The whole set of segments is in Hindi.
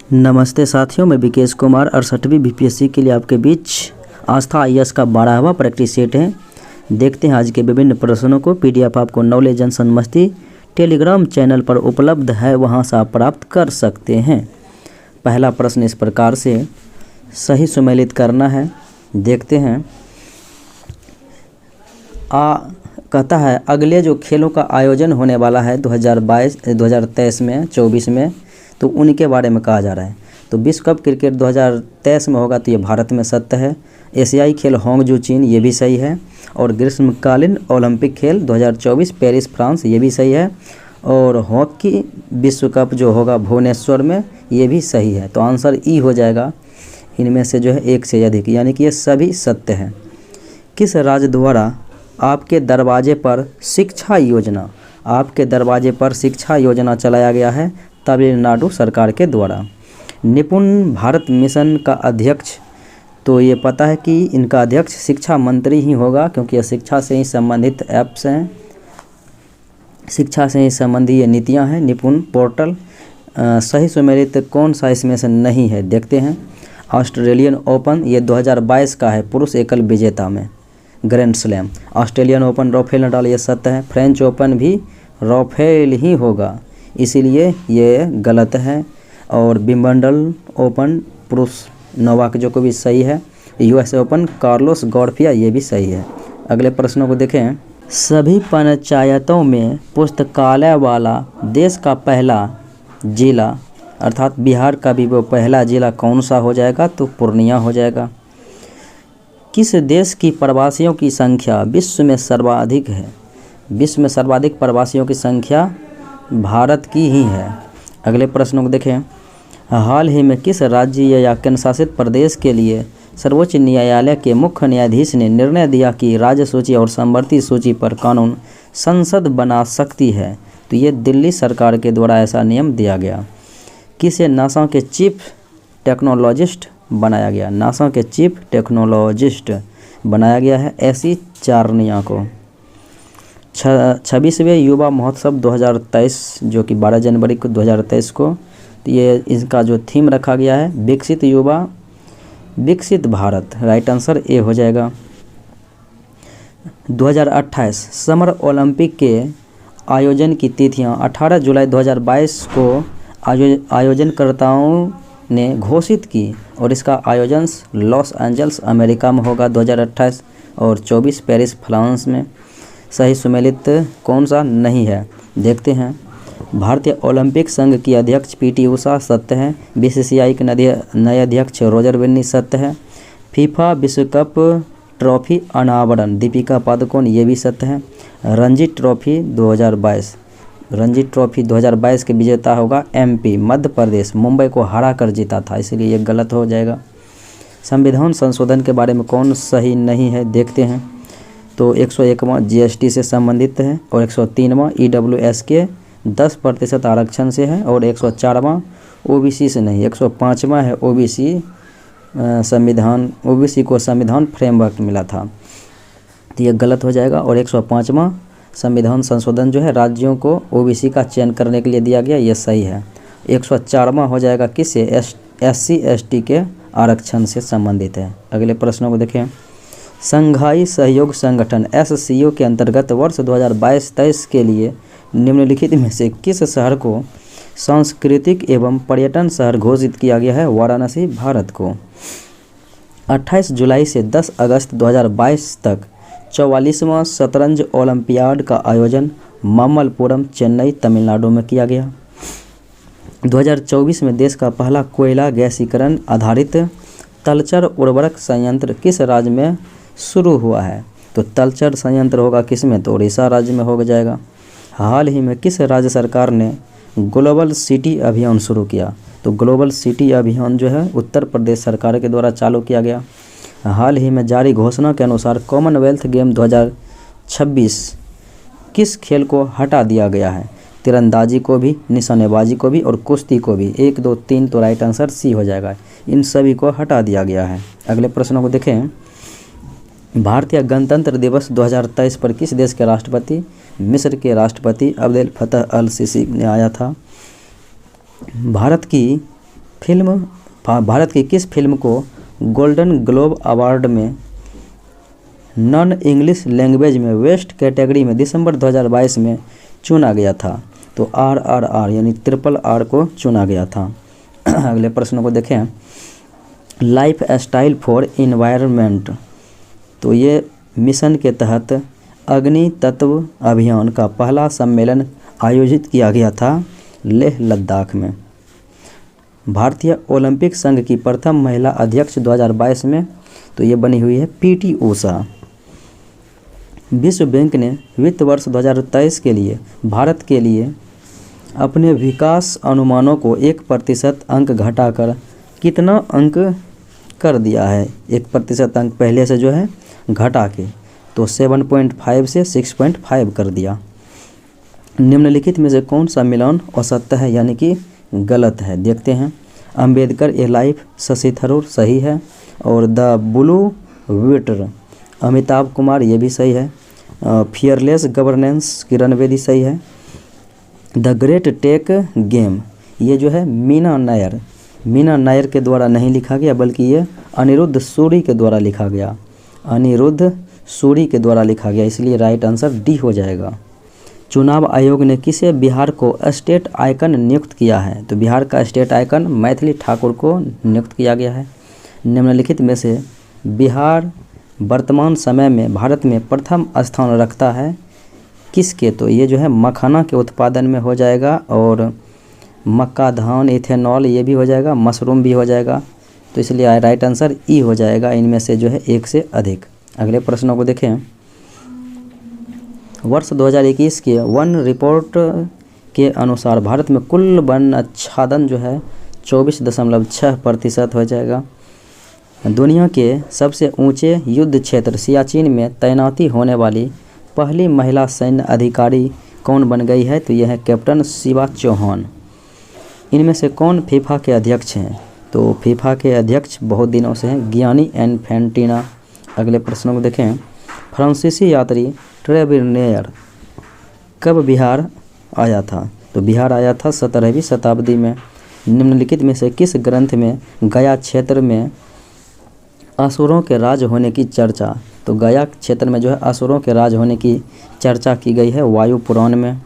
नमस्ते साथियों, मैं विकेश कुमार 68वीं बीपीएससी के लिए आपके बीच आस्था आईएएस का 12वां प्रैक्टिस सेट है। देखते हैं आज के विभिन्न प्रश्नों को। पीडीएफ आपको नॉलेज जंक्शन मस्ती टेलीग्राम चैनल पर उपलब्ध है, वहां से आप प्राप्त कर सकते हैं। पहला प्रश्न इस प्रकार से सही सुमेलित करना है। देखते हैं। कहता है अगले जो खेलों का आयोजन होने वाला है 2023 में 24 में, तो उनके बारे में कहा जा रहा है। तो विश्व कप क्रिकेट 2023 में होगा, तो ये भारत में सत्य है। एशियाई खेल होंगजू चीन, ये भी सही है। और ग्रीष्मकालीन ओलंपिक खेल 2024 पेरिस फ्रांस, ये भी सही है। और हॉकी विश्व कप जो होगा भुवनेश्वर में, ये भी सही है। तो आंसर ई हो जाएगा इनमें से जो है एक से अधिक, यानी कि ये सभी सत्य है। किस राज्य द्वारा आपके दरवाजे पर शिक्षा योजना चलाया गया है? तमिलनाडु सरकार के द्वारा। निपुण भारत मिशन का अध्यक्ष, तो ये पता है कि इनका अध्यक्ष शिक्षा मंत्री ही होगा, क्योंकि ये शिक्षा से ही संबंधित ऐप्स हैं, शिक्षा से ही संबंधी ये नीतियां हैं। निपुण पोर्टल सही सुमेलित कौन सा इसमें से नहीं है? देखते हैं। ऑस्ट्रेलियन ओपन, ये 2022 का है, पुरुष एकल विजेता में grand slam. Australian open Rafael Nadal, ये सत्य है। फ्रेंच ओपन भी राफेल ही होगा, इसीलिए ये गलत है। और विंबलडन ओपन पुरुष नोवाक जोकोविच सही है। यूएस ओपन कार्लोस गॉर्फिया, ये भी सही है। अगले प्रश्नों को देखें। सभी पंचायतों में पुस्तकालय वाला देश का पहला जिला, अर्थात बिहार का भी वो पहला जिला कौन सा हो जाएगा? तो पूर्णिया हो जाएगा। किस देश की प्रवासियों की संख्या विश्व में सर्वाधिक है? विश्व में सर्वाधिक प्रवासियों की संख्या भारत की ही है। अगले प्रश्नों को देखें। हाल ही में किस राज्य या केंद्र शासित प्रदेश के लिए सर्वोच्च न्यायालय के मुख्य न्यायाधीश ने निर्णय दिया कि राज्य सूची और समवर्ती सूची पर कानून संसद बना सकती है? तो ये दिल्ली सरकार के द्वारा ऐसा नियम दिया गया। किसे नासा के चीफ टेक्नोलॉजिस्ट बनाया गया? नासा के चीफ टेक्नोलॉजिस्ट बनाया गया है एसी चारनिया को। 26वें युवा महोत्सव 2023, जो कि 12 जनवरी को 2023 को, तो ये इसका जो थीम रखा गया है विकसित युवा विकसित भारत। राइट आंसर ए हो जाएगा। 2028 समर ओलंपिक के आयोजन की तिथियां 18 जुलाई 2022 को आयोजनकर्ताओं ने घोषित की, और इसका आयोजन लॉस एंजल्स अमेरिका में होगा 2028 और 24 पेरिस फ्रांस में। सही सुमेलित कौन सा नहीं है? देखते हैं। भारतीय ओलंपिक संघ की अध्यक्ष पीटी उषा, सत्य है। बीसीसीआई के नए अध्यक्ष रॉजर बिन्नी, सत्य है। फीफा विश्व कप ट्रॉफी अनावरण दीपिका पादुकोण, ये भी सत्य है। रणजी ट्रॉफी 2022 के विजेता होगा एमपी मध्य प्रदेश, मुंबई को हरा कर जीता था, इसलिए ये गलत हो जाएगा। संविधान संशोधन के बारे में कौन सही नहीं है? देखते हैं। तो 101वां जीएसटी से संबंधित है, और 103वां ईडब्ल्यूएस के 10% आरक्षण से है, और 104वां ओबीसी से नहीं, 105वां है ओबीसी संविधान, ओबीसी को संविधान फ्रेमवर्क मिला था, तो ये गलत हो जाएगा। और 105वां संविधान संशोधन जो है राज्यों को ओबीसी का चयन करने के लिए दिया गया, ये सही है। 104वां हो जाएगा किससे? एससी एसटी के आरक्षण से संबंधित है। अगले प्रश्नों को देखें। संघाई सहयोग संगठन एससीओ के अंतर्गत वर्ष 2022-23 के लिए निम्नलिखित में से किस शहर को सांस्कृतिक एवं पर्यटन शहर घोषित किया गया है? वाराणसी भारत को। 28 जुलाई से 10 अगस्त 2022 तक 44वां शतरंज ओलंपियाड का आयोजन मामल्लपुरम चेन्नई तमिलनाडु में किया गया। 2024 में देश का पहला कोयला गैसीकरण आधारित तलचर उर्वरक संयंत्र किस राज्य में शुरू हुआ है? तो तलचर संयंत्र होगा किस में? तो उड़ीसा राज्य में हो जाएगा। हाल ही में किस राज्य सरकार ने ग्लोबल सिटी अभियान शुरू किया? तो ग्लोबल सिटी अभियान जो है उत्तर प्रदेश सरकार के द्वारा चालू किया गया। हाल ही में जारी घोषणा के अनुसार कॉमनवेल्थ गेम 2026 किस खेल को हटा दिया गया है? तीरंदाजी को भी, निशानेबाजी को भी और कुश्ती को भी। 1, 2, 3, तो राइट आंसर सी हो जाएगा। इन सभी को हटा दिया गया है। अगले प्रश्नों को देखें। भारतीय गणतंत्र दिवस 2023 पर किस देश के राष्ट्रपति? मिस्र के राष्ट्रपति अब्देल फतह अल सीसी ने आया था। भारत की भारत की किस फिल्म को गोल्डन ग्लोब अवार्ड में नॉन इंग्लिश लैंग्वेज में वेस्ट कैटेगरी में दिसंबर 2022 में चुना गया था? तो RRR यानी RRR को चुना गया था। अगले प्रश्न को देखें, लाइफ स्टाइल फॉर इन्वायरमेंट, तो ये मिशन के तहत अग्नि तत्व अभियान का पहला सम्मेलन आयोजित किया गया था लेह लद्दाख में। भारतीय ओलंपिक संघ की प्रथम महिला अध्यक्ष 2022 में, तो ये बनी हुई है PT ऊषा। विश्व बैंक ने वित्त वर्ष 2023 के लिए भारत के लिए अपने विकास अनुमानों को 1% अंक घटाकर कितना अंक कर दिया है? 1% अंक पहले से जो है घटा के, तो 7.5 से 6.5 कर दिया। निम्नलिखित में से कौन सा मिलान असत्य है यानी कि गलत है? देखते हैं। अंबेडकर ए लाइफ शशि थरूर सही है, और द ब्लू विटर अमिताभ कुमार ये भी सही है। फियरलेस गवर्नेंस किरण बेदी सही है। द ग्रेट टेक गेम ये जो है मीना नायर के द्वारा नहीं लिखा गया, बल्कि ये अनिरुद्ध सूरी के द्वारा लिखा गया। अनिरुद्ध सूरी के द्वारा लिखा गया, इसलिए राइट आंसर डी हो जाएगा। चुनाव आयोग ने किसे बिहार को स्टेट आइकन नियुक्त किया है? तो बिहार का स्टेट आइकन मैथिली ठाकुर को नियुक्त किया गया है। निम्नलिखित में से बिहार वर्तमान समय में भारत में प्रथम स्थान रखता है किसके? तो ये जो है मखाना के उत्पादन में हो जाएगा, और मक्का, धान, इथेनॉल ये भी हो जाएगा, मशरूम भी हो जाएगा, तो इसलिए राइट आंसर ई हो जाएगा, इनमें से जो है एक से अधिक। अगले प्रश्नों को देखें। वर्ष 2021 के वन रिपोर्ट के अनुसार भारत में कुल वन आच्छादन जो है 24.6% हो जाएगा। दुनिया के सबसे ऊंचे युद्ध क्षेत्र सियाचिन में तैनाती होने वाली पहली महिला सैन्य अधिकारी कौन बन गई है? तो यह है कैप्टन शिवा चौहान। इनमें से कौन फीफा के अध्यक्ष हैं? तो फीफा के अध्यक्ष बहुत दिनों से हैं गियानी इन्फेंटिनो। अगले प्रश्नों को देखें। फ्रांसीसी यात्री ट्रेविनियर कब बिहार आया था? तो बिहार आया था 17वीं शताब्दी में। निम्नलिखित में से किस ग्रंथ में गया क्षेत्र में असुरों के राज होने की चर्चा? तो गया क्षेत्र में जो है असुरों के राज होने की चर्चा की गई है वायु पुराण में।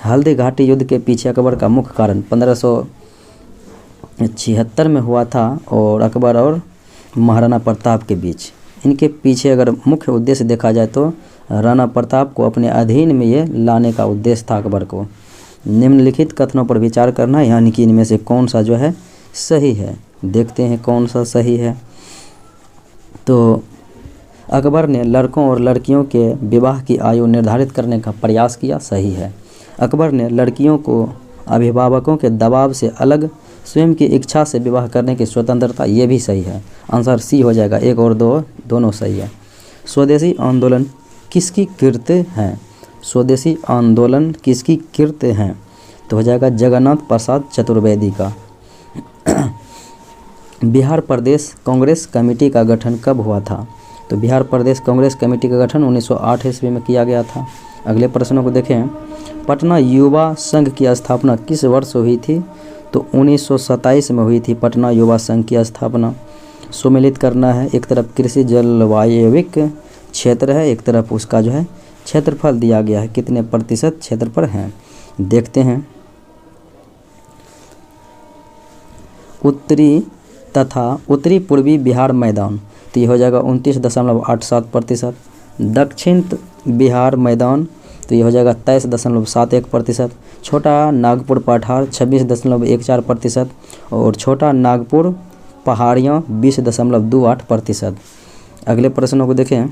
हल्दी घाटी युद्ध के पीछे अकबर का मुख्य कारण 1576 में हुआ था, और अकबर और महाराणा प्रताप के बीच। इनके पीछे अगर मुख्य उद्देश्य देखा जाए तो राणा प्रताप को अपने अधीन में ये लाने का उद्देश्य था अकबर को। निम्नलिखित कथनों पर विचार करना, यानी कि इनमें से कौन सा जो है सही है। देखते हैं कौन सा सही है। तो अकबर ने लड़कों और लड़कियों के विवाह की आयु निर्धारित करने का प्रयास किया, सही है। अकबर ने लड़कियों को अभिभावकों के दबाव से अलग स्वयं की इच्छा से विवाह करने की स्वतंत्रता, ये भी सही है। आंसर सी हो जाएगा, 1 और 2 दोनों सही है। स्वदेशी आंदोलन किसकी कृत है? स्वदेशी आंदोलन किसकी कृत है? तो हो जाएगा जगन्नाथ प्रसाद चतुर्वेदी का। बिहार प्रदेश कांग्रेस कमेटी का गठन कब हुआ था? तो बिहार प्रदेश कांग्रेस कमेटी का गठन 1908 ईस्वी में किया गया था। अगले प्रश्नों को देखें। पटना युवा संघ की स्थापना किस वर्ष हुई थी? तो 1927 में हुई थी पटना युवा संघ की स्थापना। सुमेलित करना है, एक तरफ कृषि जलवायविक क्षेत्र है, एक तरफ उसका जो है क्षेत्रफल दिया गया है, कितने प्रतिशत क्षेत्र पर हैं। देखते हैं। उत्तरी तथा उत्तरी पूर्वी बिहार मैदान, तो ये हो जाएगा 29.87%। दक्षिण बिहार मैदान, तो ये हो जाएगा 23.71%। छोटा नागपुर पठार 26.14%, और छोटा नागपुर पहाड़ियाँ 20.28%। अगले प्रश्नों को देखें।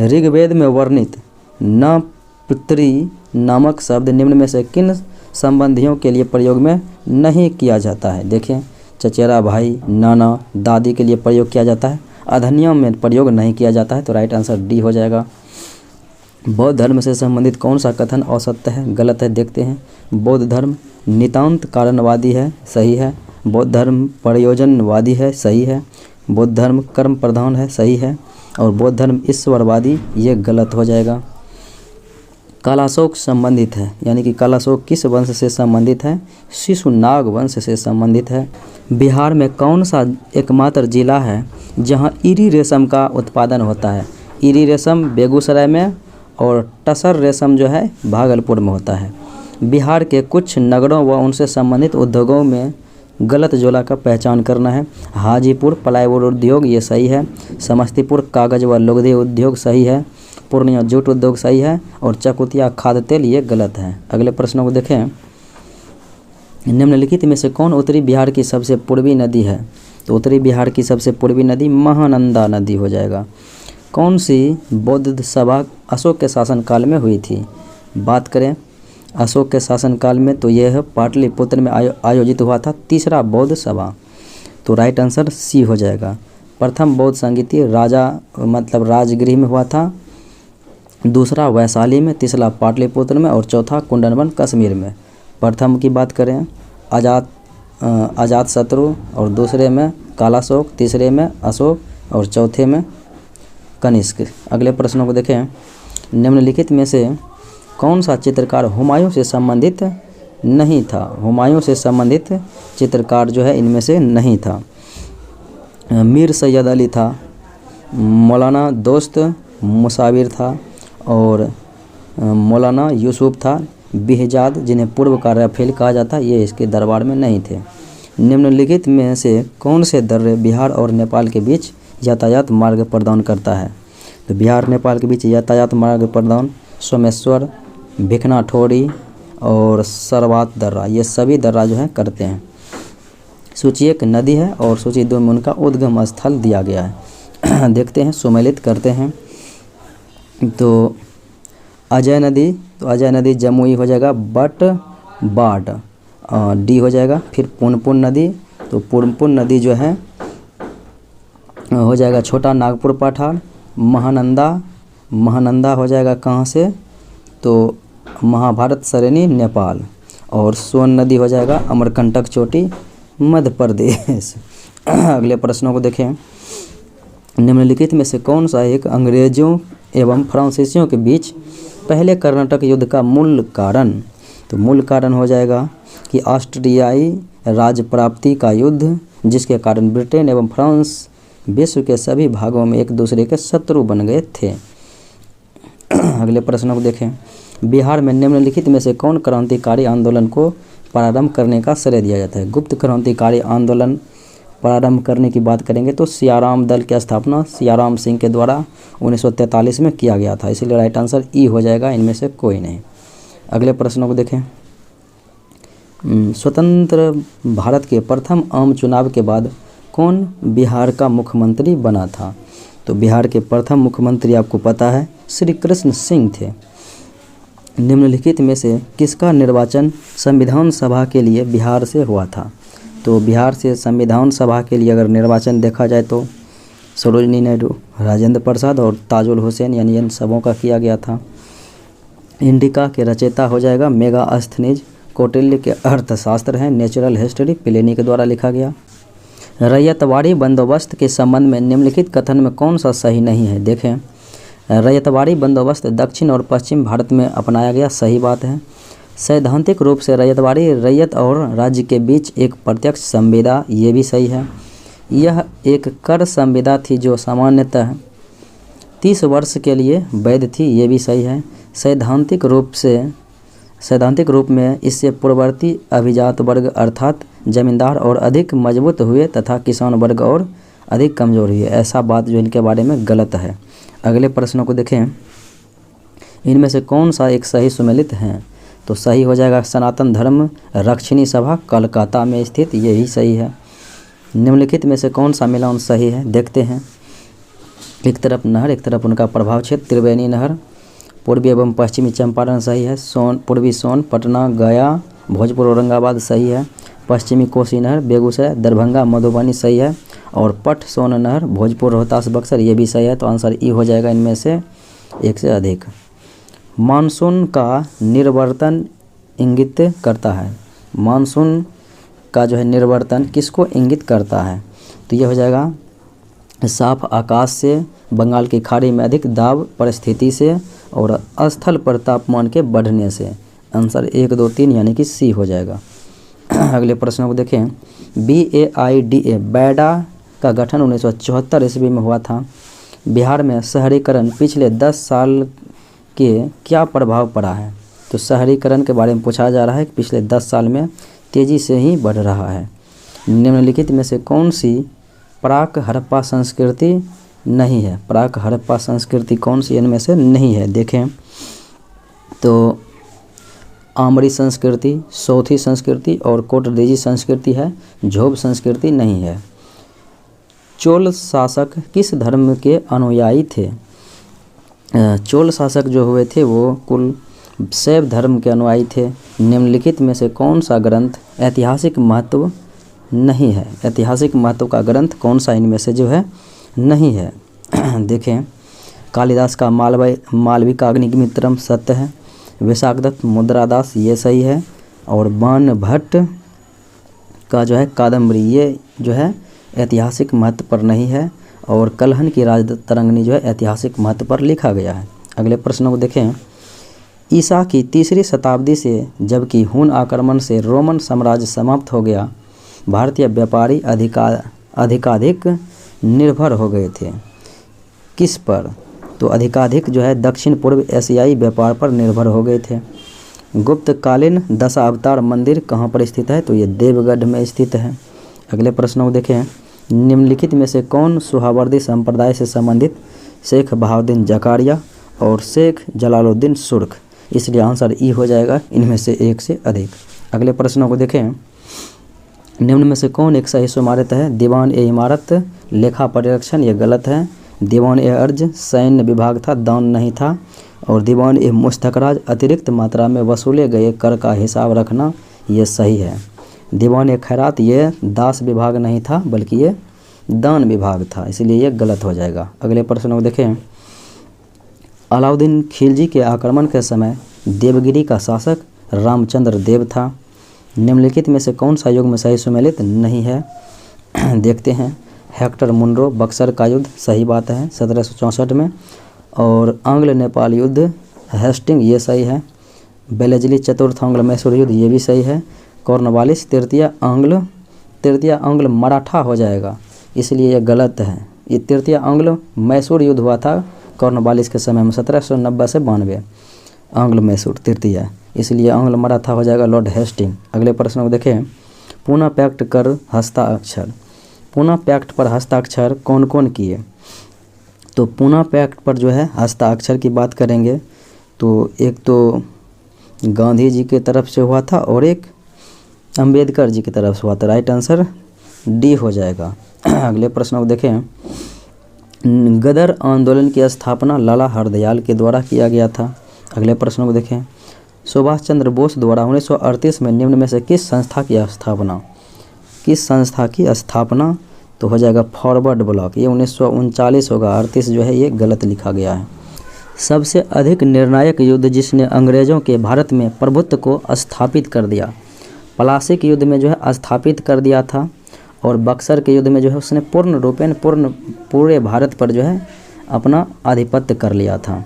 ऋग्वेद में वर्णित न पितृ नामक शब्द निम्न में से किन संबंधियों के लिए प्रयोग में नहीं किया जाता है? देखें, चचेरा भाई, नाना, दादी के लिए प्रयोग किया जाता है, अधिनियम में प्रयोग नहीं किया जाता है, तो राइट आंसर डी हो जाएगा। बौद्ध धर्म से संबंधित कौन सा कथन असत्य है, गलत है? देखते हैं। बौद्ध धर्म नितांत कारणवादी है, सही है। बौद्ध धर्म प्रयोजनवादी है, सही है। बौद्ध धर्म कर्म प्रधान है, सही है। और बौद्ध धर्म ईश्वरवादी, ये गलत हो जाएगा। कालाशोक संबंधित है, यानी कि कालाशोक किस वंश से संबंधित है? शिशुनाग वंश से संबंधित है। बिहार में कौन सा एकमात्र जिला है जहां इरी रेशम का उत्पादन होता है? इरी रेशम बेगूसराय में और टसर रेशम जो है भागलपुर में होता है। बिहार के कुछ नगरों व उनसे संबंधित उद्योगों में गलत जोला का पहचान करना है। हाजीपुर प्लाईवुड उद्योग, ये सही है। समस्तीपुर कागज व लुगदी उद्योग सही है। पूर्णिया जूट उद्योग सही है। और चकुतिया खाद्य तेल ये गलत है। अगले प्रश्नों को देखें। निम्नलिखित में से कौन उत्तरी बिहार की सबसे पूर्वी नदी है? तो उत्तरी बिहार की सबसे पूर्वी नदी महानंदा नदी हो जाएगा। कौन सी बौद्ध सभा अशोक के शासनकाल में हुई थी? बात करें अशोक के शासनकाल में तो यह पाटलिपुत्र में आयोजित हुआ था तीसरा बौद्ध सभा। तो राइट आंसर सी हो जाएगा। प्रथम बौद्ध संगीति राजा मतलब राजगृह में हुआ था, दूसरा वैशाली में, तीसरा पाटलिपुत्र में और चौथा कुंडनवन कश्मीर में। प्रथम की बात करें अजात शत्रु और दूसरे में कालाशोक, तीसरे में अशोक और चौथे में कनिष्क। अगले प्रश्नों को देखें। निम्नलिखित में से कौन सा चित्रकार हुमायूं से संबंधित नहीं था? हुमायूं से संबंधित चित्रकार जो है इनमें से नहीं था। मीर सैयद अली था, मौलाना दोस्त मुसाविर था और मौलाना यूसुफ था। बिहजाद जिन्हें पूर्व का राफेल कहा जाता है ये इसके दरबार में नहीं थे। निम्नलिखित में से कौन से दर्रे बिहार और नेपाल के बीच यातायात मार्ग प्रदान करता है? तो बिहार नेपाल के बीच यातायात मार्ग प्रदान सोमेश्वर, भिखनाठोरी और सरवात दर्रा, ये सभी दर्रा जो है करते हैं। सूची 1 नदी है और सूची 2 में उनका उद्गम स्थल दिया गया है। देखते हैं, सुमेलित करते हैं। तो अजय नदी, तो अजय नदी जमुई हो जाएगा, बट बाट डी हो जाएगा। फिर पुनपुन नदी, तो पुनपुन नदी जो है हो जाएगा छोटा नागपुर पठार। महानंदा हो जाएगा कहाँ से? तो महाभारत सरेनी नेपाल। और सोन नदी हो जाएगा अमरकंटक चोटी मध्य प्रदेश। अगले प्रश्नों को देखें। निम्नलिखित में से कौन सा एक अंग्रेजों एवं फ्रांसीसियों के बीच पहले कर्नाटक युद्ध का मूल कारण? तो मूल कारण हो जाएगा कि ऑस्ट्रियाई राज प्राप्ति का युद्ध, जिसके कारण ब्रिटेन एवं फ्रांस विश्व के सभी भागों में एक दूसरे के शत्रु बन गए थे। अगले प्रश्नों को देखें। बिहार में निम्नलिखित में से कौन क्रांतिकारी आंदोलन को प्रारंभ करने का श्रेय दिया जाता है? गुप्त क्रांतिकारी आंदोलन प्रारंभ करने की बात करेंगे तो सियाराम दल की स्थापना सियाराम सिंह के द्वारा 1943 में किया गया था, इसलिए राइट आंसर ई हो जाएगा, इनमें से कोई नहीं। अगले प्रश्नों को देखें। स्वतंत्र भारत के प्रथम आम चुनाव के बाद कौन बिहार का मुख्यमंत्री बना था? तो बिहार के प्रथम मुख्यमंत्री आपको पता है श्री कृष्ण सिंह थे। निम्नलिखित में से किसका निर्वाचन संविधान सभा के लिए बिहार से हुआ था? तो बिहार से संविधान सभा के लिए अगर निर्वाचन देखा जाए तो सरोजनी नायडू, राजेंद्र प्रसाद और ताजुल हुसैन, यानी इन सबों का किया गया था। इंडिका के रचयिता हो जाएगा मेगास्थनीज। कौटिल्य के अर्थशास्त्र हैं नेचुरल हिस्ट्री, प्लिनी के द्वारा लिखा गया। रैयतवाड़ी बंदोबस्त के संबंध में निम्नलिखित कथन में कौन सा सही नहीं है? देखें, रैयतवाड़ी बंदोबस्त दक्षिण और पश्चिम भारत में अपनाया गया, सही बात है। सैद्धांतिक रूप से रैयतवाड़ी रैयत और राज्य के बीच एक प्रत्यक्ष संविदा, ये भी सही है। यह एक कर संविदा थी जो सामान्यतः 30 वर्ष के लिए वैध थी, ये भी सही है। सैद्धांतिक रूप में इससे पूर्ववर्ती अभिजात वर्ग अर्थात जमींदार और अधिक मजबूत हुए तथा किसान वर्ग और अधिक कमज़ोर हुए, ऐसा बात जो इनके बारे में गलत है। अगले प्रश्नों को देखें। इनमें से कौन सा एक सही सुमेलित है? तो सही हो जाएगा सनातन धर्म रक्षिणी सभा कलकत्ता में स्थित, यही सही है। निम्नलिखित में से कौन सा मिलान सही है? देखते हैं। एक तरफ नहर, एक तरफ उनका प्रभाव क्षेत्र त्रिवेणी नहर। पूर्वी एवं पश्चिमी चंपारण सही है। पूर्वी सोन, पटना, गया, भोजपुर, औरंगाबाद सही है। पश्चिमी कोसी नहर बेगूसराय, दरभंगा, मधुबनी सही है। और पट सोन नहर भोजपुर, रोहतास, बक्सर, ये भी सही है। तो आंसर ई हो जाएगा इनमें से एक से अधिक। मानसून का निर्वर्तन इंगित करता है। मानसून का जो है निर्वर्तन किसको इंगित करता है? तो ये हो जाएगा साफ आकाश से, बंगाल की खाड़ी में अधिक दाब परिस्थिति से और स्थल पर तापमान के बढ़ने से। आंसर 1, 2, 3 यानी कि सी हो जाएगा। अगले प्रश्न को देखें। BAIDA बैडा का गठन 1974 ईस्वी में हुआ था। बिहार में शहरीकरण पिछले 10 साल के क्या प्रभाव पड़ा है? तो शहरीकरण के बारे में पूछा जा रहा है कि पिछले 10 साल में तेज़ी से ही बढ़ रहा है। निम्नलिखित में से कौन सी प्राक हड़प्पा संस्कृति नहीं है? प्राक हड़प्पा संस्कृति कौन सी इनमें से नहीं है? देखें तो आमरी संस्कृति, सौथी संस्कृति और कोटरेजी संस्कृति है। झोब संस्कृति नहीं है। चोल शासक किस धर्म के अनुयायी थे? चोल शासक जो हुए थे वो कुल शैव धर्म के अनुयायी थे। निम्नलिखित में से कौन सा ग्रंथ ऐतिहासिक महत्व नहीं है? ऐतिहासिक महत्व का ग्रंथ कौन सा इनमें से जो है नहीं है? देखें, कालिदास का मालविकाग्निमित्रम सत्य है। विशाखदत्त मुद्रादास ये सही है। और बाण भट्ट का जो है कादम्बरी ये जो है ऐतिहासिक महत्व पर नहीं है। और कलहन की राजतरंगिणी जो है ऐतिहासिक महत्व पर लिखा गया है। अगले प्रश्न को देखें। ईसा की 3री शताब्दी से जबकि हुन आक्रमण से रोमन साम्राज्य समाप्त हो गया, भारतीय व्यापारी अधिकाधिक निर्भर हो गए थे। किस पर? तो अधिकाधिक जो है दक्षिण पूर्व एशियाई व्यापार पर निर्भर हो गए थे। गुप्तकालीन दशावतार मंदिर कहाँ पर स्थित है? तो ये देवगढ़ में स्थित है। अगले प्रश्न को देखें। निम्नलिखित में से कौन सुहावर्दी संप्रदाय से संबंधित शेख बहाउद्दीन जकारिया और शेख जलालुद्दीन सुर्ख? इसलिए आंसर ई हो जाएगा इनमें से एक से अधिक। अगले प्रश्नों को देखें। निम्न में से कौन एक सही इमारत है? दीवान-ए-इमारत लेखा पर्यवेक्षण, ये गलत है। दीवान-ए-अर्ज सैन्य विभाग था, दान नहीं था। और दीवान-ए-मुस्तखराज अतिरिक्त मात्रा में वसूले गए कर का हिसाब रखना, ये सही है। दीवान-ए-खैरात ये दास विभाग नहीं था बल्कि ये दान विभाग था, इसलिए ये गलत हो जाएगा। अगले प्रश्न को देखें। अलाउद्दीन खिलजी के आक्रमण के समय देवगिरी का शासक रामचंद्र देव था। निम्नलिखित में से कौन सा युग में सही सुमेलित नहीं है? देखते हैं। हेक्टर मुनरो बक्सर का युद्ध, सही बात है 1764 में। और आंग्ल नेपाल युद्ध हेस्टिंग, ये सही है। बेलेजली चतुर्थ आंग्ल मैसूर युद्ध, ये भी सही है। कॉर्नवालिस तृतीय आंग्ल मराठा हो जाएगा, इसलिए यह गलत है। ये तृतीय आंग्ल मैसूर युद्ध हुआ था कॉर्नवालिस के समय में 1790 से 92, आंग्ल मैसूर तृतीय, इसलिए आंग्ल मराठा हो जाएगा लॉर्ड हेस्टिंग। अगले प्रश्न को देखें। पूना पैक्ट कर हस्ताक्षर, पूना पैक्ट पर हस्ताक्षर कौन कौन किए? तो पूना पैक्ट पर जो है हस्ताक्षर की बात करेंगे तो एक तो गांधी जी के तरफ से हुआ था और एक अंबेडकर जी की तरफ से हुआ था। राइट आंसर डी हो जाएगा। अगले प्रश्न को देखें। गदर आंदोलन की स्थापना लाला हरदयाल के द्वारा किया गया था। अगले प्रश्न को देखें। सुभाष चंद्र बोस द्वारा 1938 में निम्न में से किस संस्था की स्थापना? तो हो जाएगा फॉरवर्ड ब्लॉक, ये 1939 होगा। 38 जो है ये गलत लिखा गया है। सबसे अधिक निर्णायक युद्ध जिसने अंग्रेज़ों के भारत में प्रभुत्व को स्थापित कर दिया, प्लासी के युद्ध में जो है स्थापित कर दिया था। और बक्सर के युद्ध में जो है उसने पूरे भारत पर जो है अपना आधिपत्य कर लिया था।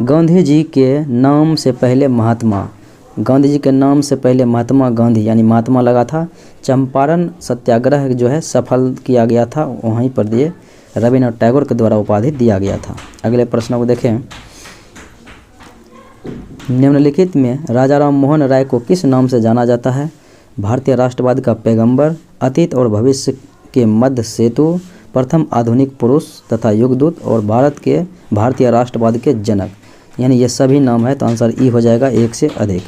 गांधी जी के नाम से पहले महात्मा गांधी यानी महात्मा लगा था। चंपारण सत्याग्रह जो है सफल किया गया था, वहीं पर ये रविन्द्रनाथ टैगोर के द्वारा उपाधि दिया गया था। अगले प्रश्न को देखें। निम्नलिखित में राजा राम मोहन राय को किस नाम से जाना जाता है? भारतीय राष्ट्रवाद का पैगंबर, अतीत और भविष्य के मध्य सेतु, प्रथम आधुनिक पुरुष तथा युगदूत और भारतीय राष्ट्रवाद के जनक, यानी ये सभी नाम है। तो आंसर ई हो जाएगा एक से अधिक।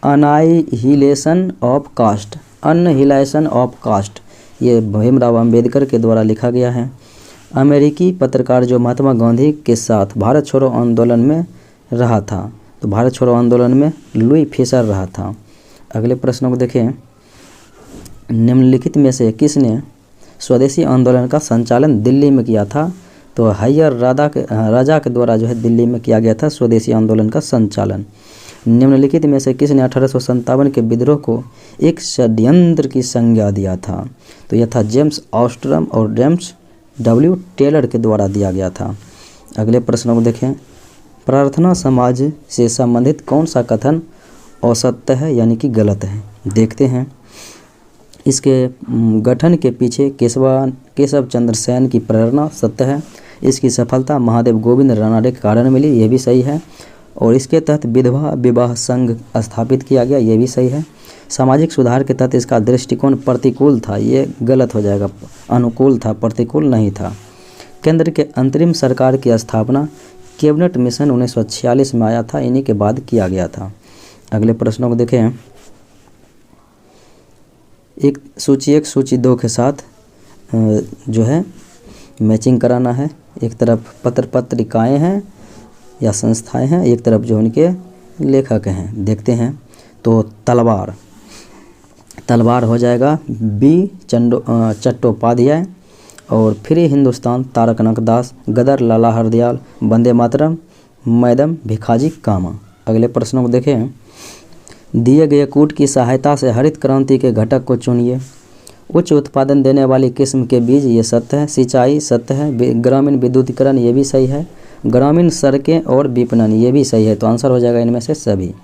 अनहिलेशन ऑफ कास्ट, ये भीमराव अंबेडकर के द्वारा लिखा गया है। अमेरिकी पत्रकार जो महात्मा गांधी के साथ भारत छोड़ो आंदोलन में रहा था, तो भारत छोड़ो आंदोलन में लुई फिशर रहा था। अगले प्रश्न को देखें। निम्नलिखित में से किसने स्वदेशी आंदोलन का संचालन दिल्ली में किया था? तो हय्यर राजा के द्वारा जो है दिल्ली में किया गया था स्वदेशी आंदोलन का संचालन। निम्नलिखित में से किसने 1857 के विद्रोह को एक षड्यंत्र की संज्ञा दिया था? तो यह था जेम्स ऑस्ट्रम और जेम्स डब्ल्यू टेलर के द्वारा दिया गया था। अगले प्रश्न को देखें, प्रार्थना समाज से संबंधित कौन सा कथन असत्य है यानी कि गलत है? देखते हैं। इसके गठन के पीछे केशव चंद्र सेन की प्रेरणा सत्य है। इसकी सफलता महादेव गोविंद रानडे के कारण मिली, ये भी सही है। और इसके तहत विधवा विवाह संघ स्थापित किया गया, ये भी सही है। सामाजिक सुधार के तहत इसका दृष्टिकोण प्रतिकूल था, ये गलत हो जाएगा। अनुकूल था, प्रतिकूल नहीं था। केंद्र के अंतरिम सरकार की स्थापना कैबिनेट मिशन 1946 में आया था, इन्हीं के बाद किया गया था। अगले प्रश्नों को देखें। एक सूची 2 के साथ जो है मैचिंग कराना है। एक तरफ पत्रिकाएं हैं या संस्थाएं हैं, एक तरफ जो उनके लेखक हैं। देखते हैं। तो तलवार हो जाएगा बी चट्टोपाध्याय, और फ्री हिंदुस्तान तारक दास, गदर लाला हरदयाल, वंदे मातरम मैडम भिखाजी कामा। अगले प्रश्नों को देखें। दिए गए कूट की सहायता से हरित क्रांति के घटक को चुनिए। उच्च उत्पादन देने वाली किस्म के बीज, ये सत्य है। सिंचाई सत्य है। ग्रामीण विद्युतीकरण, ये भी सही है। ग्रामीण सड़कें और विपणन, ये भी सही है। तो आंसर हो जाएगा इनमें से सभी।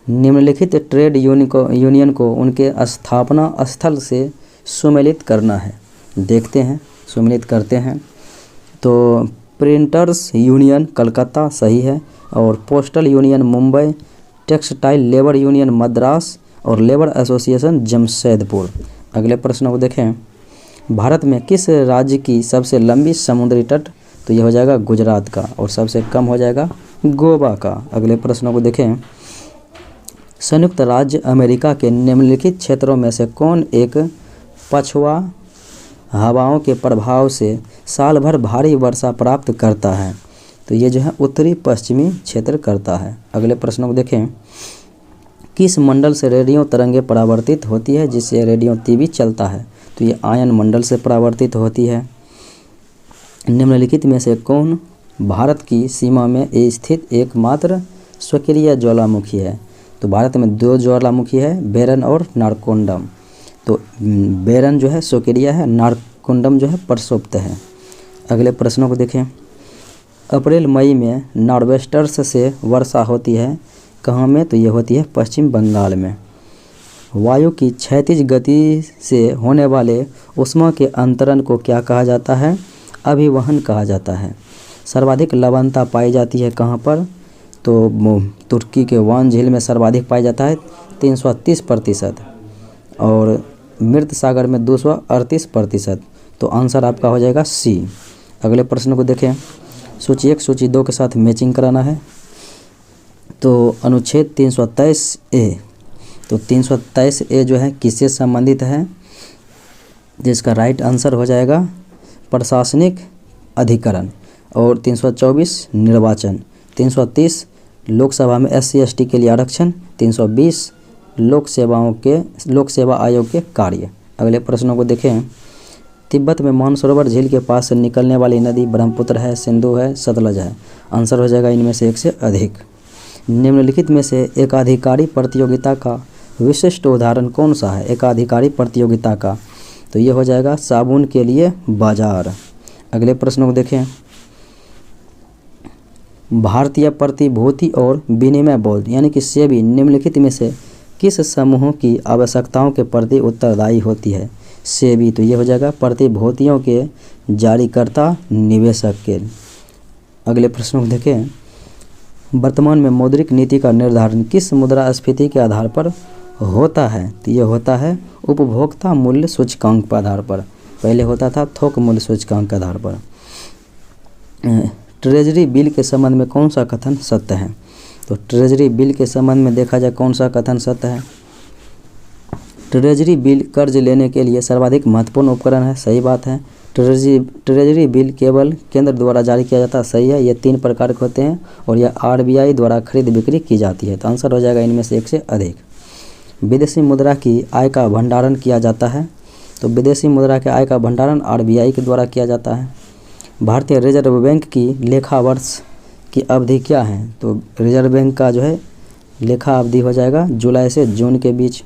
निम्नलिखित ट्रेड यूनियन को उनके स्थापना स्थल से सुमेलित करना है। देखते हैं, सुमेलित करते हैं। तो प्रिंटर्स यूनियन कलकत्ता सही है, और postal union Mumbai, textile labour union Madras, और लेबर एसोसिएशन जमशेदपुर। अगले प्रश्न को देखें। भारत में किस राज्य की सबसे लंबी समुद्री तट? तो यह हो जाएगा गुजरात का, और सबसे कम हो जाएगा गोवा का। अगले प्रश्नों को देखें। संयुक्त राज्य अमेरिका के निम्नलिखित क्षेत्रों में से कौन एक पछुआ हवाओं के प्रभाव से साल भर भारी वर्षा प्राप्त करता है? तो ये जो है उत्तरी पश्चिमी क्षेत्र करता है। अगले प्रश्नों को देखें। किस मंडल से रेडियो तरंगें परावर्तित होती है जिससे रेडियो टीवी चलता है? तो ये आयन मंडल से परावर्तित होती है। निम्नलिखित में से कौन भारत की सीमा में स्थित एकमात्र सक्रिय ज्वालामुखी है? तो भारत में 2 ज्वालामुखी है, बेरन और नारकोंडम। तो बेरन जो है सक्रिय है, नारकोंडम जो है प्रसुप्त है। अगले प्रश्नों को देखें। अप्रैल मई में नॉर्वेस्टर्स से वर्षा होती है कहाँ में? तो ये होती है पश्चिम बंगाल में। वायु की क्षैतिज गति से होने वाले ऊष्मा के अंतरण को क्या कहा जाता है? अभिवहन कहा जाता है। सर्वाधिक लवणता पाई जाती है कहाँ पर? तो तुर्की के वान झील में सर्वाधिक पाया जाता है 330%, और मृत सागर में 238%। तो आंसर आपका हो जाएगा सी। अगले प्रश्न को देखें। सूची 1 सूची 2 के साथ मैचिंग कराना है। तो अनुच्छेद 323A, तो 323A जो है किससे संबंधित है? जिसका राइट आंसर हो जाएगा प्रशासनिक अधिकरण। और 324 निर्वाचन, 330 लोकसभा में SC/ST के लिए आरक्षण, 320 लोक सेवा आयोग के कार्य। अगले प्रश्नों को देखें। तिब्बत में मानसरोवर झील के पास से निकलने वाली नदी ब्रह्मपुत्र है, सिंधु है, सतलज है? आंसर हो जाएगा इनमें से एक से अधिक। निम्नलिखित में से एकाधिकारी प्रतियोगिता का विशिष्ट उदाहरण कौन सा है? एकाधिकारी प्रतियोगिता का, तो ये हो जाएगा साबुन के लिए बाजार। अगले प्रश्नों को देखें। भारतीय प्रतिभूति और विनिमय बोर्ड यानी कि सेबी निम्नलिखित में से किस समूहों की आवश्यकताओं के प्रति उत्तरदायी होती है? सेबी, तो ये हो जाएगा प्रतिभूतियों के जारीकर्ता निवेशक के। अगले प्रश्न को देखें। वर्तमान में मौद्रिक नीति का निर्धारण किस मुद्रास्फीति के आधार पर होता है? तो ये होता है उपभोक्ता मूल्य सूचकांक के आधार पर। पहले होता था थोक मूल्य सूचकांक के आधार पर। ट्रेजरी बिल के संबंध में कौन सा कथन सत्य है? तो ट्रेजरी बिल के संबंध में देखा जाए कौन सा कथन सत्य है? ट्रेजरी बिल कर्ज लेने के लिए सर्वाधिक महत्वपूर्ण उपकरण है, सही बात है। ट्रेजरी बिल केवल केंद्र द्वारा जारी किया जाता है, सही है। ये 3 प्रकार के होते हैं और यह RBI द्वारा खरीद बिक्री की जाती है। तो आंसर हो जाएगा इनमें से एक से अधिक। विदेशी मुद्रा की आय का भंडारण किया जाता है, तो विदेशी मुद्रा के आय का भंडारण RBI के द्वारा किया जाता है। भारतीय रिजर्व बैंक की लेखा वर्ष की अवधि क्या है? तो रिजर्व बैंक का जो है लेखा अवधि हो जाएगा जुलाई से जून के बीच।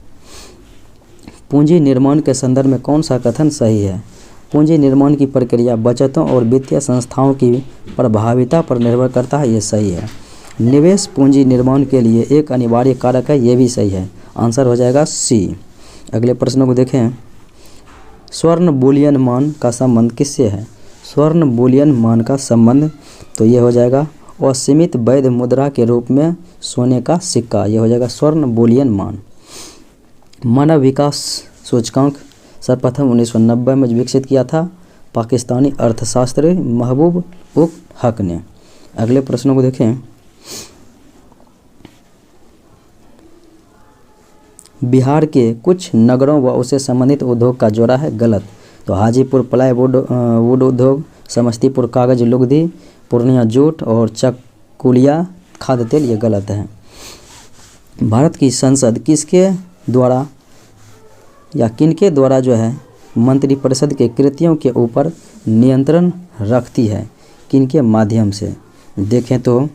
पूंजी निर्माण के संदर्भ में कौन सा कथन सही है? पूंजी निर्माण की प्रक्रिया बचतों और वित्तीय संस्थाओं की प्रभाविता पर निर्भर करता है, ये सही है। निवेश पूंजी निर्माण के लिए एक अनिवार्य कारक है, ये भी सही है। आंसर हो जाएगा सी। अगले प्रश्नों को देखें। स्वर्ण बुलियन मान का संबंध किससे है? स्वर्ण बुलियन मान का संबंध तो ये हो जाएगा असीमित वैध मुद्रा के रूप में सोने का सिक्का, ये हो जाएगा स्वर्ण बुलियन मान। मानव विकास सूचकांक सर्वप्रथम 1990 में विकसित किया था पाकिस्तानी अर्थशास्त्री महबूब उल हक ने। अगले प्रश्नों को देखें। बिहार के कुछ नगरों व उससे संबंधित उद्योग का जोड़ा है, गलत। तो हाजीपुर प्लाईवुड वुड उद्योग, समस्तीपुर कागज लुगदी, पूर्णिया जूट और चकुलिया खाद्य तेल, ये गलत है। भारत की संसद किसके द्वारा या किनके द्वारा जो है मंत्रिपरिषद के कृतियों के ऊपर नियंत्रण रखती है? किनके माध्यम से? देखें तो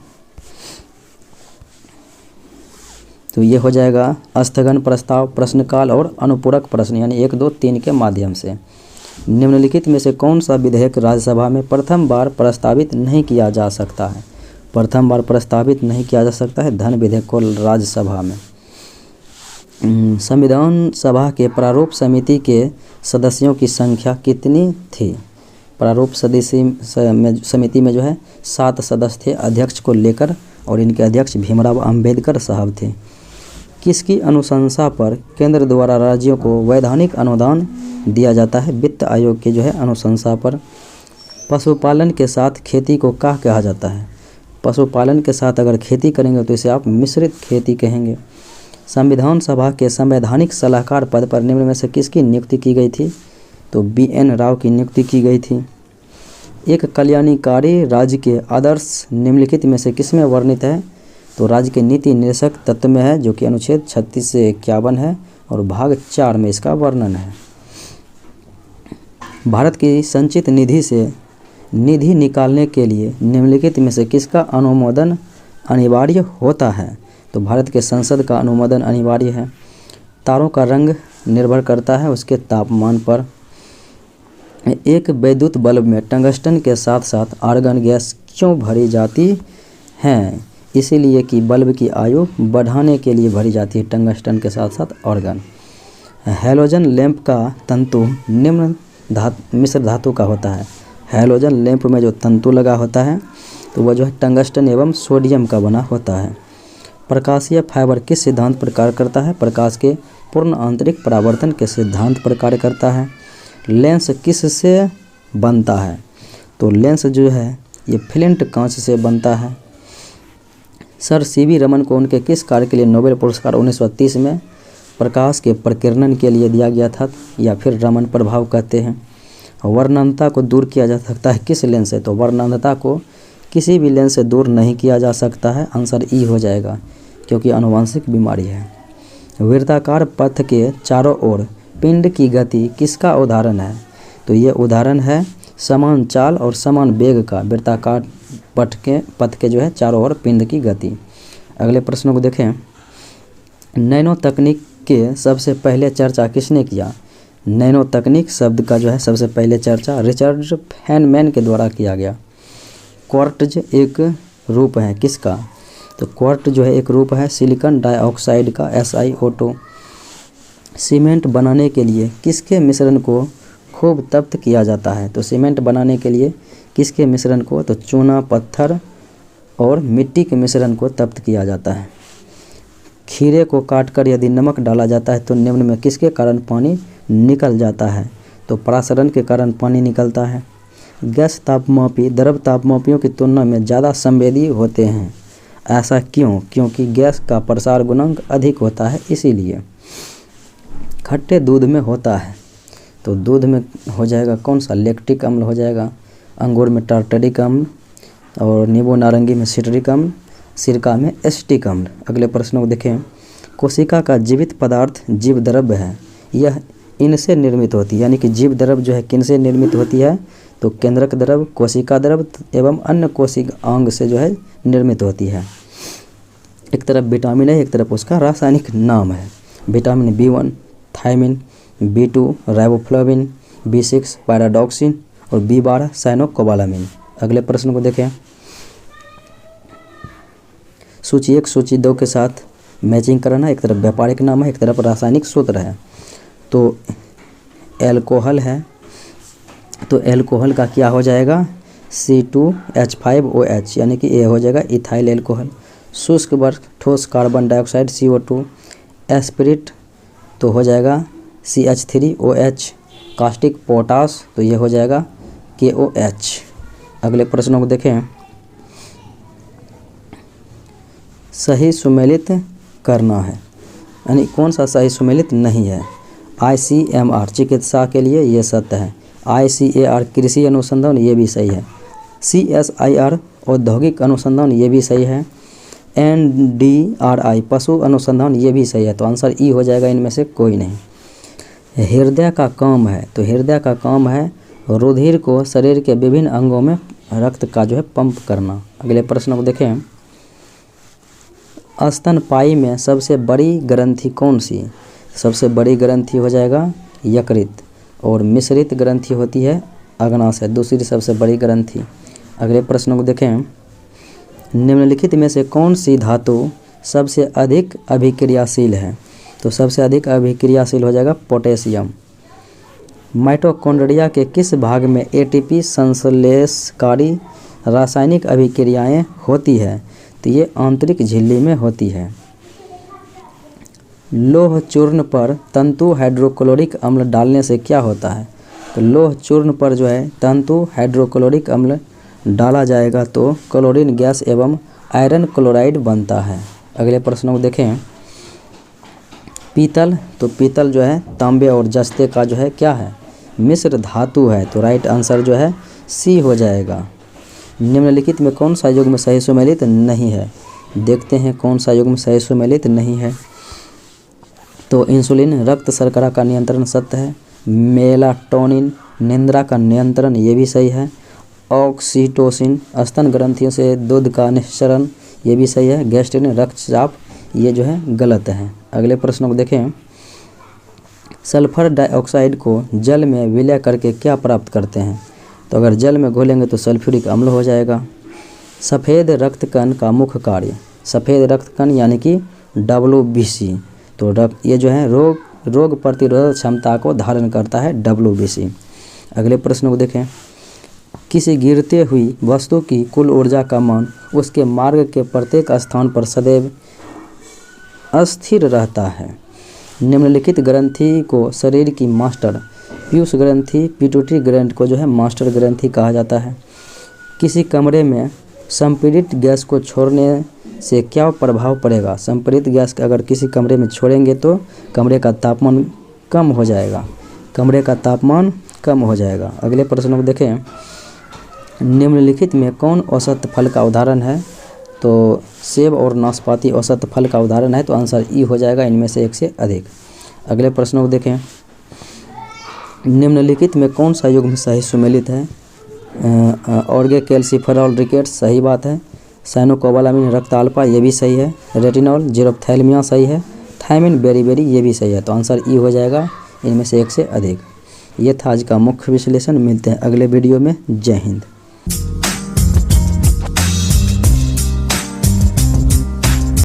ये हो जाएगा स्थगन प्रस्ताव, प्रश्नकाल और अनुपूरक प्रश्न, यानी 1, 2, 3 के माध्यम से। निम्नलिखित में से कौन सा विधेयक राज्यसभा में प्रथम बार प्रस्तावित नहीं किया जा सकता है? प्रथम बार प्रस्तावित नहीं किया जा सकता है धन विधेयक को राज्यसभा में। संविधान सभा के प्रारूप समिति के सदस्यों की संख्या कितनी थी? प्रारूप समिति में जो है 7 सदस्य थे अध्यक्ष को लेकर, और इनके अध्यक्ष भीमराव अंबेडकर साहब थे। किसकी अनुशंसा पर केंद्र द्वारा राज्यों को वैधानिक अनुदान दिया जाता है? वित्त आयोग के जो है अनुशंसा पर। पशुपालन के साथ खेती को क्या कहा जाता है? पशुपालन के साथ अगर खेती करेंगे तो इसे आप मिश्रित खेती कहेंगे। संविधान सभा के संवैधानिक सलाहकार पद पर निम्न में से किसकी नियुक्ति की गई थी? तो BN राव की नियुक्ति की गई थी। एक कल्याणकारी राज्य के आदर्श निम्नलिखित में से किसमें वर्णित है? तो राज्य के नीति निर्देशक तत्व में है, जो कि अनुच्छेद 36 से 51 है और भाग 4 में इसका वर्णन है। भारत की संचित निधि से निधि निकालने के लिए निम्नलिखित में से किसका अनुमोदन अनिवार्य होता है? तो भारत के संसद का अनुमोदन अनिवार्य है। तारों का रंग निर्भर करता है उसके तापमान पर। एक वैद्युत बल्ब में टंगस्टन के साथ साथ आर्गन गैस क्यों भरी जाती है? इसीलिए कि बल्ब की आयु बढ़ाने के लिए भरी जाती है टंगस्टन के साथ साथ आर्गन। हैलोजन लैंप का तंतु निम्न मिश्र धातु का होता है। हैलोजन लैंप में जो तंतु लगा होता है तो वह जो है टंगस्टन एवं सोडियम का बना होता है। प्रकाशीय फाइबर किस सिद्धांत पर कार्य करता है? प्रकाश के पूर्ण आंतरिक परावर्तन के सिद्धांत पर कार्य करता है। लेंस किस से बनता है? तो लेंस जो है ये फ्लिंट कांच से बनता है। सर CV रमन को उनके किस कार्य के लिए नोबेल पुरस्कार 1930 में प्रकाश के प्रकीर्णन के लिए दिया गया था, या फिर रमन प्रभाव कहते हैं। वर्णनता को दूर किया जा सकता है किस लेंस से? तो वर्णनता को किसी भी लेंस से दूर नहीं किया जा सकता है। आंसर E हो जाएगा, क्योंकि आनुवंशिक बीमारी है। वृत्ताकार पथ के चारों ओर पिंड की गति किसका उदाहरण है? तो ये उदाहरण है समान चाल और समान वेग का, वृत्ताकार पथ के जो है चारों ओर पिंड की गति। अगले प्रश्नों को देखें। नैनो तकनीक के सबसे पहले चर्चा किसने किया? नैनो तकनीक शब्द का जो है सबसे पहले चर्चा रिचर्ड फेनमैन के द्वारा किया गया। क्वार्ट्ज एक रूप है किसका? तो क्वार्ट्ज जो है एक रूप है सिलिकॉन डाइऑक्साइड का, SiO2। सीमेंट बनाने के लिए किसके मिश्रण को खूब तप्त किया जाता है? तो सीमेंट बनाने के लिए किसके मिश्रण को? तो चूना, पत्थर और मिट्टी के मिश्रण को तप्त किया जाता है। खीरे को काटकर यदि नमक डाला जाता है तो निम्न में किसके कारण पानी निकल जाता है? तो परासरण के कारण पानी निकलता है। गैस तापमापी द्रव तापमापियों की तुलना में ज़्यादा संवेदी होते हैं, ऐसा क्यों? क्योंकि गैस का प्रसार गुणांक अधिक होता है, इसीलिए। खट्टे दूध में होता है, तो दूध में हो जाएगा कौन सा? लैक्टिक अम्ल हो जाएगा। अंगूर में टार्टरिक अम्ल, और नींबू नारंगी में सिट्रिक अम्ल, सिरका में एसिटिक अम्ल। अगले प्रश्न को देखें। कोशिका का जीवित पदार्थ जीव द्रव्य है, यह इनसे निर्मित होती है, यानी कि जीव द्रव्य जो है किनसे निर्मित होती है? तो केंद्रक द्रव, कोशिका द्रव एवं अन्य कोशिका अंग से जो है निर्मित होती है। एक तरफ विटामिन है, एक तरफ उसका रासायनिक नाम है। Vitamin B1 thiamine, B2 riboflavin, B6 pyridoxine और B12 साइनोकोबालामिन। अगले प्रश्न को देखें। सूची 1 सूची 2 के साथ मैचिंग कराना। एक तरफ व्यापारिक नाम है, एक तरफ रासायनिक सूत्र है। तो एल्कोहल है, तो एल्कोहल का क्या हो जाएगा, C2H5OH, यानी कि ये हो जाएगा इथाइल एल्कोहल। शुष्क वर्ग ठोस कार्बन डाइऑक्साइड CO2। एस्पिरिट तो हो जाएगा CH3OH। कास्टिक पोटास तो ये हो जाएगा KOH। अगले प्रश्नों को देखें। सही सुमेलित करना है, यानी कौन सा सही सुमेलित नहीं है। ICMR चिकित्सा के लिए ये सत्य है। ICAR कृषि अनुसंधान ये भी सही है। CSIR औद्योगिक अनुसंधान ये भी सही है। NDRI पशु अनुसंधान ये भी सही है। तो आंसर ई हो जाएगा, इनमें से कोई नहीं। हृदय का काम है, तो हृदय का काम है रुधिर को शरीर के विभिन्न अंगों में रक्त का जो है पंप करना। अगले प्रश्न को देखें। स्तनपायी में सबसे बड़ी ग्रंथि कौन सी। सबसे बड़ी ग्रंथि हो जाएगा यकृत, और मिश्रित ग्रंथि होती है अग्नाशय, दूसरी सबसे बड़ी ग्रंथि। अगले प्रश्न को देखें। निम्नलिखित में से कौन सी धातु सबसे अधिक अभिक्रियाशील है। तो सबसे अधिक अभिक्रियाशील हो जाएगा पोटेशियम। माइटोकॉन्ड्रिया के किस भाग में ATP संश्लेषकारी रासायनिक अभिक्रियाएं होती है। तो ये आंतरिक झिल्ली में होती है। लोह चूर्ण पर तंतु हाइड्रोक्लोरिक अम्ल डालने से क्या होता है। तो लोह चूर्ण पर जो है तंतु हाइड्रोक्लोरिक अम्ल डाला जाएगा तो क्लोरीन गैस एवं आयरन क्लोराइड बनता है। अगले प्रश्न को देखें। पीतल, तो पीतल जो है तांबे और जस्ते का जो है क्या है, मिश्र धातु है। तो राइट आंसर जो है C हो जाएगा। निम्नलिखित में कौन सा युग्म सही सुमेलित नहीं है। देखते हैं कौन सा युग्म सही सुमेलित नहीं है। तो इंसुलिन रक्त शर्करा का नियंत्रण सत्य है। मेलाटोनिन निंद्रा का नियंत्रण ये भी सही है। ऑक्सीटोसिन स्तन ग्रंथियों से दूध का निःसरण ये भी सही है। गैस्ट्रिन रक्तचाप ये जो है गलत है। अगले प्रश्न को देखें। सल्फर डाइऑक्साइड को जल में विलय करके क्या प्राप्त करते हैं। तो अगर जल में घोलेंगे तो सल्फ्यूरिक अम्ल हो जाएगा। सफ़ेद रक्तकण का मुख्य कार्य। सफ़ेद रक्तकण यानी कि WBC, तो ये जो है रोग प्रतिरोधक क्षमता को धारण करता है WBC। अगले प्रश्न को देखें। किसी गिरते हुई वस्तु की कुल ऊर्जा का मान उसके मार्ग के प्रत्येक स्थान पर सदैव अस्थिर रहता है। निम्नलिखित ग्रंथि को शरीर की मास्टर पीयूष ग्रंथि पिट्यूटरी ग्रंथि को जो है मास्टर ग्रंथि कहा जाता है। किसी कमरे में संपीड़ित गैस को छोड़ने से क्या प्रभाव पड़ेगा। संपीड़ित गैस अगर किसी कमरे में छोड़ेंगे तो कमरे का तापमान कम हो जाएगा। कमरे का तापमान कम हो जाएगा। अगले प्रश्न को देखें। निम्नलिखित में कौन औसत फल का उदाहरण है। तो सेब और नाशपाती औसत फल का उदाहरण है। तो आंसर ई हो जाएगा, इनमें से एक से अधिक। अगले प्रश्न को देखें। निम्नलिखित में कौन सा युग्म सही सुमेलित है। ऑर्गे कैल्सिफेरॉल रिकेट्स सही बात है। साइनोकोबालामिन रक्त अल्फा ये भी सही है। रेटिनॉल जीरोप्थैल्मिया सही है। थायमिन बेरीबेरी ये भी सही है। तो आंसर ई हो जाएगा, इनमें से एक से अधिक। ये था आज का मुख्य विश्लेषण। मिलते हैं अगले वीडियो में। जय हिंद।